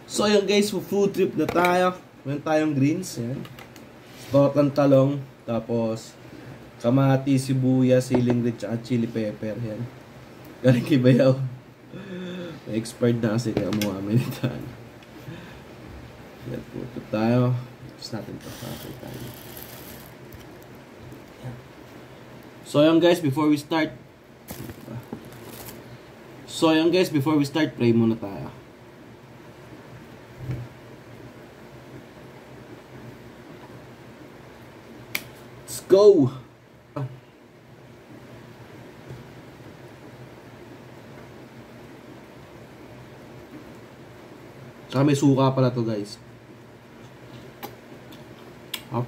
So ayun guys, food trip na tayo. Meron tayong greens, yan. Totang talong, tapos kamati, sibuyas, siling red, at chili pepper, yan. Galing kay Bayaw. May expired na kasi kaya umuwi nito. Yan, food trip tayo. Tapos natin ito, kakay tayo. So ayun guys, before we start, pray muna tayo. Let's go! Saka may suka pala to guys. Up.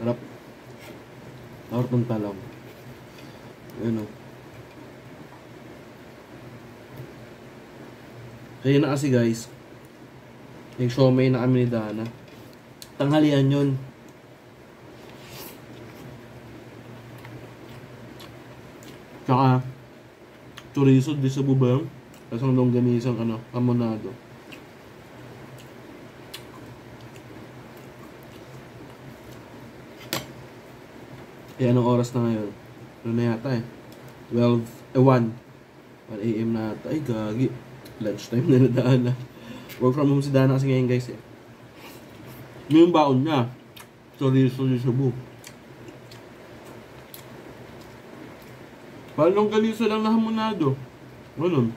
Harap. Harap ng talong. Ayan o. Kaya na kasi guys, may siomay na kami ni Dana. Tanghalian yun. Tsaka chorizo, di sa bubang. Tapos ang longganisang amonado. Eh anong oras na ngayon? Ano na yata eh? 1 AM na yata. Ay gagi. Lunchtime na nadaan na. Work from home si Dana kasi ngayon guys eh. Yung baon niya. Chorizo di sabu. Parang galisa lang na hamonado. Ganun.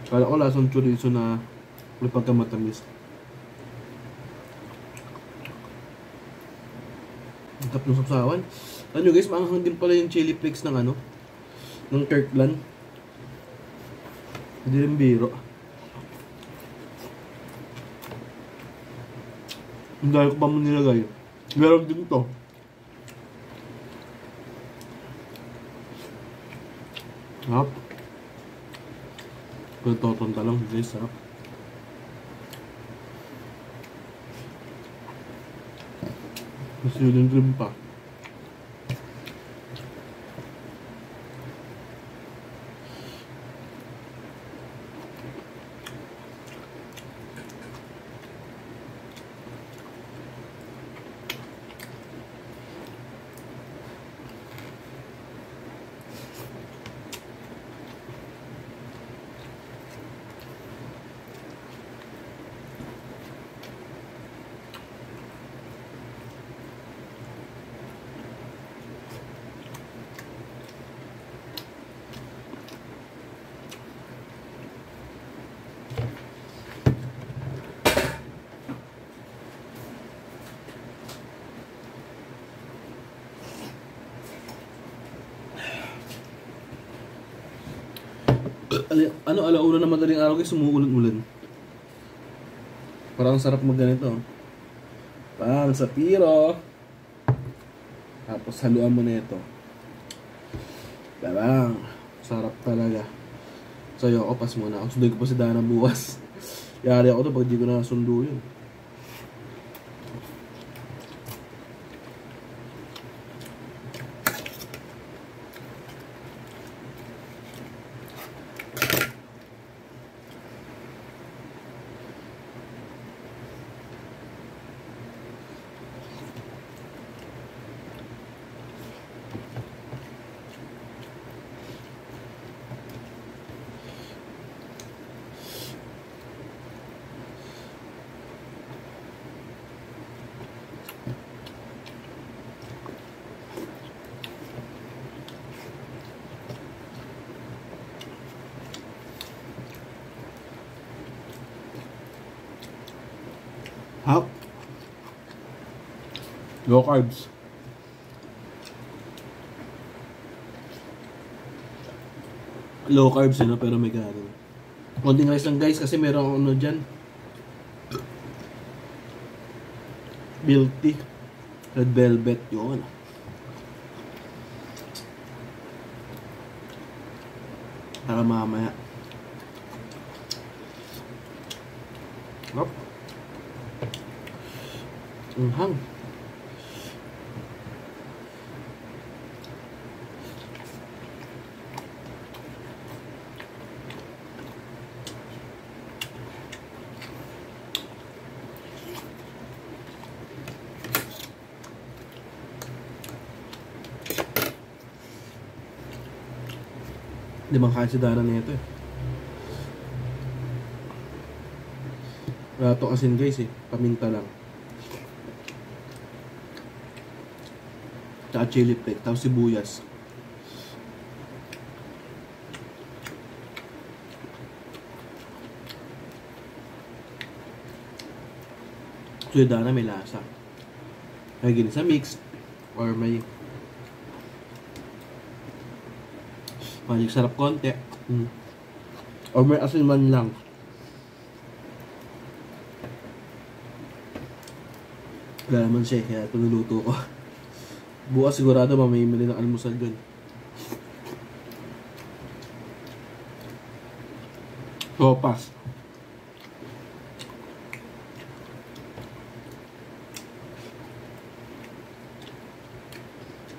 Kala ko lasang chorizo na may pagkamatamis. Ang tap ng sapsawan. Ano guys, maanghang din pala yung chili flakes ng ng Kirkland. Hindi rin biro. Ang dahil ko pa mo nilagay. Meron din to. Sarap. Kaya totonta lang guys, sarap. Mas yun rin pa. Alauna na madaling araw guys, umuulan-ulan. Parang sarap magganito. Pang sa piro. Tapos haluan mo na ito. Parang sarap talaga. So yun, pas muna. Ako sunduin ko pa si Dana bukas. Yari ako to pag di ko na sundo yun. Hap. Low carbs. Low carbs yun, pero may gano'n. Konting rice lang guys kasi meron ano dyan. Milk tea. Red velvet yun. Para mamaya. Hop. Hang. Hindi man kaya si Dana nito eh. Wala to asin guys eh. Paminta lang. Tsaka chili flake. Tapos sibuyas. So yung Dana may lasa. May ginisa mix. Or may magic sarap konti. Or may asin man lang. Wala naman siya, kaya ito niluto ko. Bukas sigurado mamimili ng almusal dun. Sopas.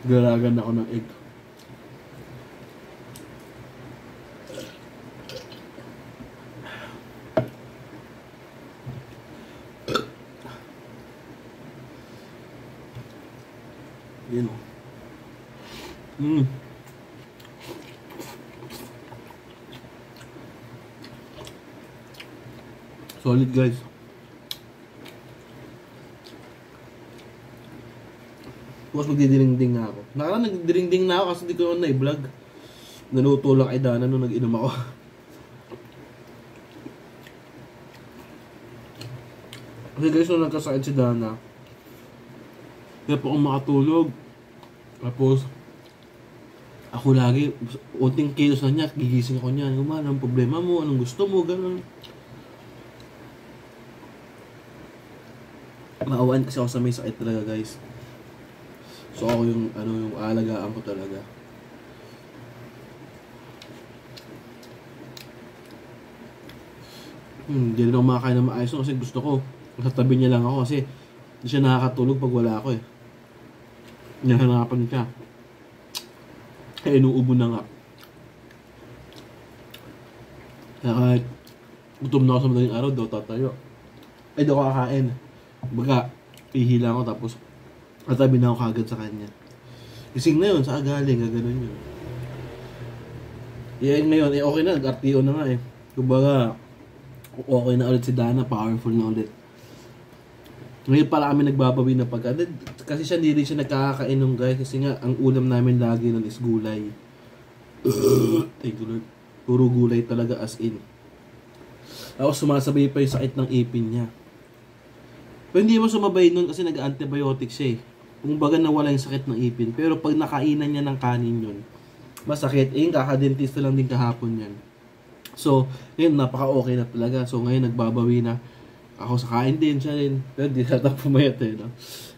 Galagan ako ng egg. Yun o. Solid guys. Bukas magdidiring-ding na ako. Nakaraan nagdiring-ding na ako kasi di ko naman na-vlog. Naluto lang kay Dana nung nag-inom ako. Kasi guys, nung nagkasakit si Dana, kaya po akong makatulog. Tapos, ako lagi, unting kilos na niya, gigising ako niya. Ano man, anong problema mo? Anong gusto mo? Ganun. Maawaan kasi ako sa may sakit talaga guys. So ako yung, yung alagaan ko talaga. Hindi rin ako makakain na maayos kasi gusto ko. Sa tabi niya lang ako kasi hindi siya nakakatulog pag wala ako eh. Nahanapan siya. Kaya inuubo na nga. Kaya kahit gutom na ako sa madaling araw, daw tatayo. Ay, daw kakain. Baga, ihila ko tapos katabi na ako kagad sa kanya. Ising na yun, saan galing, gaganon yun. Yan ngayon, okay na, nag-RTO na nga eh. Kumbaga, okay na ulit si Dana, powerful na ulit. Ngayon pala kami nagbabawi na pagka. Kasi siya hindi rin siya nagkakainom guys. Kasi nga, ang ulam namin lagi nun is gulay. Thank you Lord. Puro gulay talaga as in. Tapos sumasabay pa yung sakit ng ipin niya. Pero hindi mo sumabay nun kasi nag-antibiotic siya eh. Kung baga nawala yung sakit ng ipin. Pero pag nakainan niya ng kanin yun, masakit. Eh, kakadentista lang din kahapon yan. So, ngayon napaka-okay na talaga. So, ngayon nagbabawi na. Ako sa kain din, siya din. Pero di na tayo pumayat eh, no?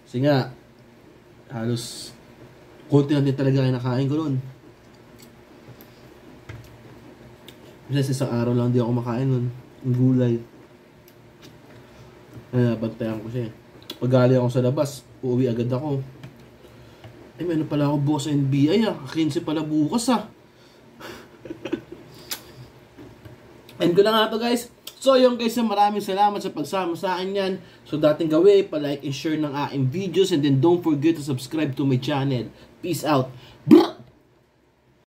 Kasi nga, halos, konti lang din talaga kayo nakain ko nun. Kasi isang araw lang di ako makain nun. Yung gulay. Kaya bantayan ko siya eh. Pag galing ako sa labas, uuwi agad ako. Eh, may ano pala ako bukas sa NBI ah. 15 pala bukas ah. End ko na nga to guys. So yung guys, maraming salamat sa pagsama sa akin yan. So dating gawin, pa-like and share ng aking videos. And then don't forget to subscribe to my channel. Peace out.